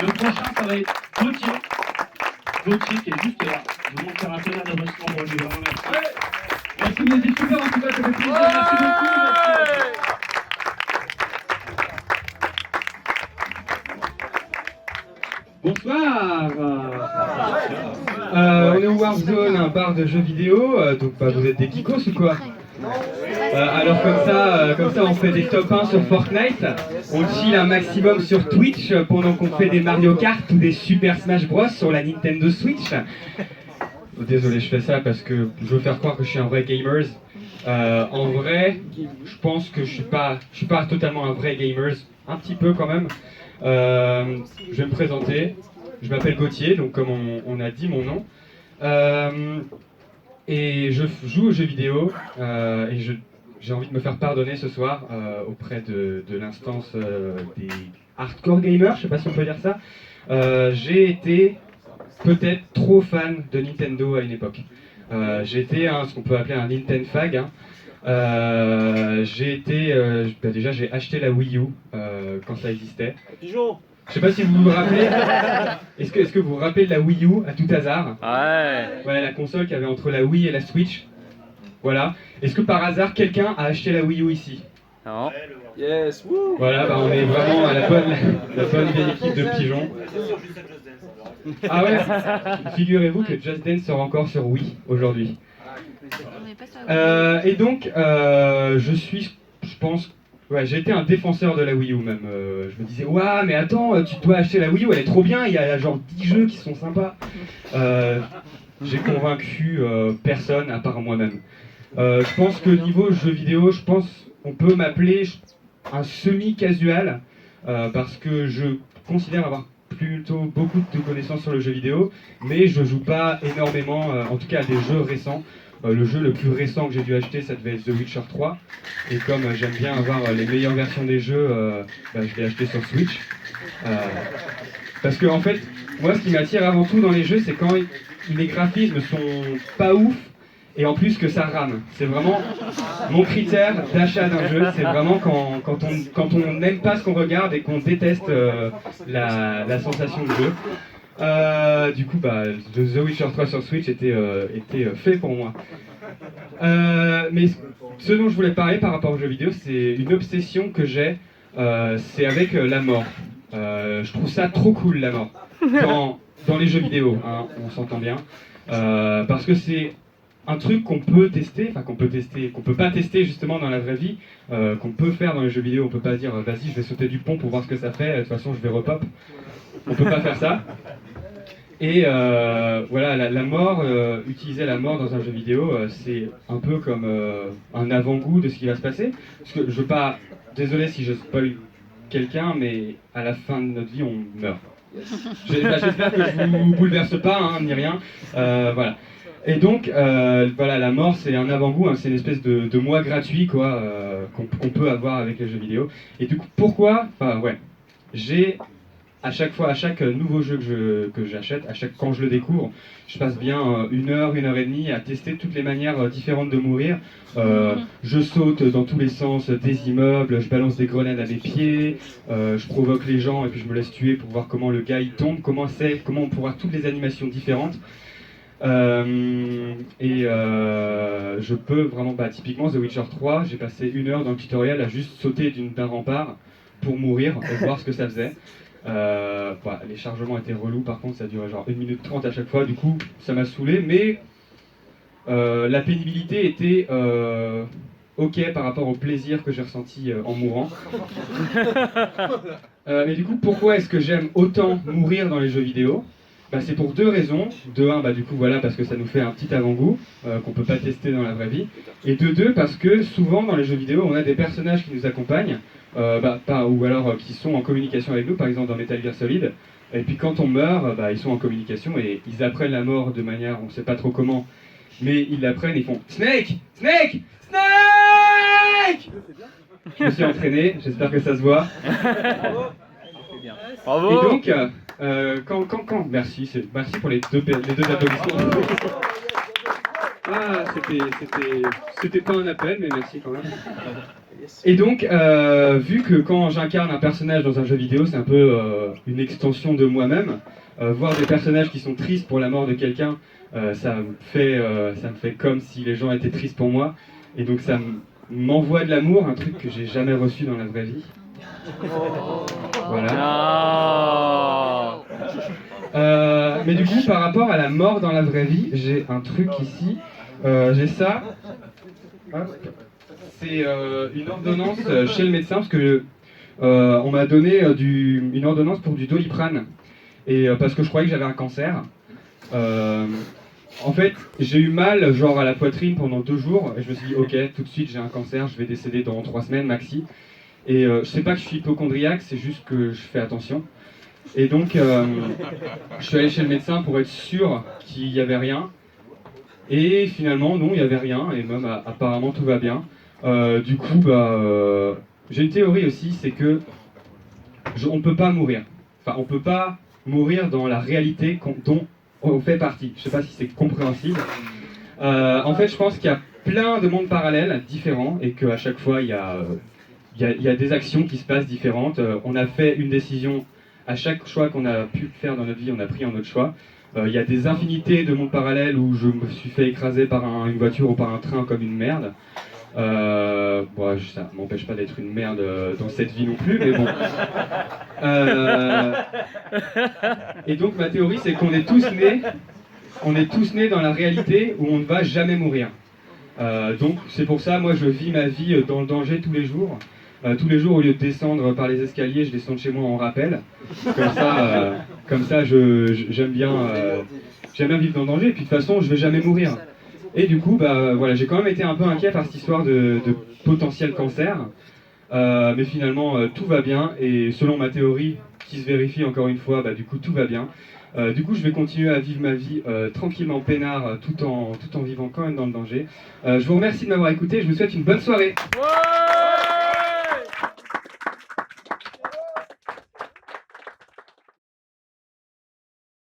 Le prochain, ça va être Gauthier. Gauthier qui est juste là. Je vous montre faire un tonnerre d'applaudissements pour lui. Vraiment merci. Merci, vous étiez super en tout cas, ça fait plaisir. Merci beaucoup. Merci. Bonsoir. On est au Warzone, un bar de jeux vidéo, donc bah, vous êtes des geekos ou quoi? Alors comme ça on fait des top 1 sur Fortnite, on chill un maximum sur Twitch pendant qu'on fait des Mario Kart ou des Super Smash Bros sur la Nintendo Switch. Désolé, je fais ça parce que je veux faire croire que je suis un vrai gamer. En vrai, je pense que je suis pas totalement un vrai gamer, un petit peu quand même. Je vais me présenter, je m'appelle Gauthier, donc comme on a dit mon nom. Et je joue aux jeux vidéo et j'ai envie de me faire pardonner ce soir auprès de l'instance des hardcore gamers, je sais pas si on peut dire ça. J'ai été peut-être trop fan de Nintendo à une époque. J'ai été ce qu'on peut appeler un Nintendo fag. Déjà j'ai acheté la Wii U quand ça existait. Je sais pas si vous vous rappelez. Est-ce que vous vous rappelez de la Wii U à tout hasard? Ouais, la console qu'il y avait entre la Wii et la Switch. Voilà. Est-ce que par hasard quelqu'un a acheté la Wii U ici? Non. Yes, wouh. Voilà, bah on est vraiment à la bonne vieille équipe de pigeons. Ah ouais. Figurez-vous que Just Dance sort encore sur Wii aujourd'hui. Et donc, je pense. Ouais, j'ai été un défenseur de la Wii U même. Je me disais, ouah, mais attends, tu dois acheter la Wii U, elle est trop bien, il y a genre 10 jeux qui sont sympas. J'ai convaincu personne à part moi-même. Je pense que niveau jeux vidéo, je pense qu'on peut m'appeler un semi-casual parce que je considère avoir plutôt beaucoup de connaissances sur le jeu vidéo, mais je joue pas énormément, en tout cas à des jeux récents. Le jeu le plus récent que j'ai dû acheter, ça devait être The Witcher 3. Et comme j'aime bien avoir les meilleures versions des jeux, je l'ai acheté sur Switch. Parce que en fait, moi ce qui m'attire avant tout dans les jeux, c'est quand les graphismes sont pas ouf, et en plus que ça rame. C'est vraiment mon critère d'achat d'un jeu, c'est vraiment quand on n'aime pas ce qu'on regarde et qu'on déteste la sensation de jeu. Du coup, The Witcher 3 sur Switch était fait pour moi. Mais ce dont je voulais parler par rapport aux jeux vidéo, c'est une obsession que j'ai, c'est avec la mort. Je trouve ça trop cool, la mort, dans les jeux vidéo, hein, on s'entend bien. Parce que c'est un truc qu'on peut tester, qu'on peut pas tester justement dans la vraie vie, qu'on peut faire dans les jeux vidéo. On peut pas dire vas-y, je vais sauter du pont pour voir ce que ça fait, de toute façon je vais repop. On peut pas faire ça. Et voilà, la mort, utiliser la mort dans un jeu vidéo, c'est un peu comme un avant-goût de ce qui va se passer. Parce que je veux pas, désolé si je spoil quelqu'un, mais à la fin de notre vie, on meurt. J'espère que je vous bouleverse pas, hein, ni rien. Voilà. Et donc, voilà, la mort, c'est un avant-goût, hein, c'est une espèce de moi gratuit, quoi, qu'on peut avoir avec les jeux vidéo. Et du coup, pourquoi? J'ai à chaque nouveau jeu que j'achète, quand je le découvre, je passe bien 1 heure, 1 heure et demie à tester toutes les manières différentes de mourir. Je saute dans tous les sens des immeubles, je balance des grenades à mes pieds, je provoque les gens et puis je me laisse tuer pour voir comment le gars il tombe, comment on pourra toutes les animations différentes. Je peux vraiment, typiquement The Witcher 3, j'ai passé 1 heure dans le tutoriel à juste sauter d'un rempart pour mourir et voir ce que ça faisait. Les chargements étaient relous, par contre ça durait genre 1 minute 30 à chaque fois, du coup ça m'a saoulé, mais la pénibilité était ok par rapport au plaisir que j'ai ressenti en mourant. Mais du coup, pourquoi est-ce que j'aime autant mourir dans les jeux vidéo? C'est pour 2 raisons. De 1, du coup voilà, parce que ça nous fait un petit avant-goût qu'on peut pas tester dans la vraie vie. Et de 2, parce que souvent dans les jeux vidéo, on a des personnages qui nous accompagnent, ou alors qui sont en communication avec nous, par exemple dans Metal Gear Solid. Et puis quand on meurt, ils sont en communication et ils apprennent la mort de manière, on sait pas trop comment, mais ils l'apprennent et ils font Snake! Snake! Snake! Je me suis entraîné, j'espère que ça se voit. Bravo. Et donc, merci pour les deux applaudissements. C'était pas un appel, mais merci quand même. Et donc, vu que quand j'incarne un personnage dans un jeu vidéo, c'est un peu une extension de moi-même, voir des personnages qui sont tristes pour la mort de quelqu'un, ça me fait comme si les gens étaient tristes pour moi. Et donc ça m'envoie de l'amour, un truc que j'ai jamais reçu dans la vraie vie. Voilà. Mais du coup, par rapport à la mort dans la vraie vie, j'ai un truc ici. J'ai ça. Hop. C'est une ordonnance chez le médecin parce que on m'a donné une ordonnance pour du Doliprane et parce que je croyais que j'avais un cancer. En fait, j'ai eu mal genre à la poitrine pendant 2 jours et je me suis dit ok, tout de suite j'ai un cancer, je vais décéder dans 3 semaines maxi. Et je sais pas que je suis hypocondriaque, c'est juste que je fais attention. Et donc je suis allé chez le médecin pour être sûr qu'il n'y avait rien. Et finalement non, il n'y avait rien et même apparemment tout va bien. Du coup, j'ai une théorie aussi, c'est que on peut pas mourir. Enfin, on peut pas mourir dans la réalité dont on fait partie. Je sais pas si c'est compréhensible. En fait, je pense qu'il y a plein de mondes parallèles différents et qu'à chaque fois, il y a des actions qui se passent différentes. On a fait une décision à chaque choix qu'on a pu faire dans notre vie, on a pris un autre choix. Il y a des infinités de mondes parallèles où je me suis fait écraser par une voiture ou par un train comme une merde. Bon, ça m'empêche pas d'être une merde dans cette vie non plus, mais bon. Et donc ma théorie, c'est qu'on est tous nés dans la réalité où on ne va jamais mourir. Donc c'est pour ça, moi je vis ma vie dans le danger tous les jours. Tous les jours, au lieu de descendre par les escaliers, je descends de chez moi en rappel. Comme ça, j'aime bien vivre dans le danger. Et puis de toute façon, je vais jamais mourir. Et du coup, voilà, j'ai quand même été un peu inquiet par cette histoire de potentiel cancer. Mais finalement, tout va bien. Et selon ma théorie, qui se vérifie encore une fois, du coup, tout va bien. Du coup, je vais continuer à vivre ma vie tranquillement peinard, tout en vivant quand même dans le danger. Je vous remercie de m'avoir écouté. Je vous souhaite une bonne soirée.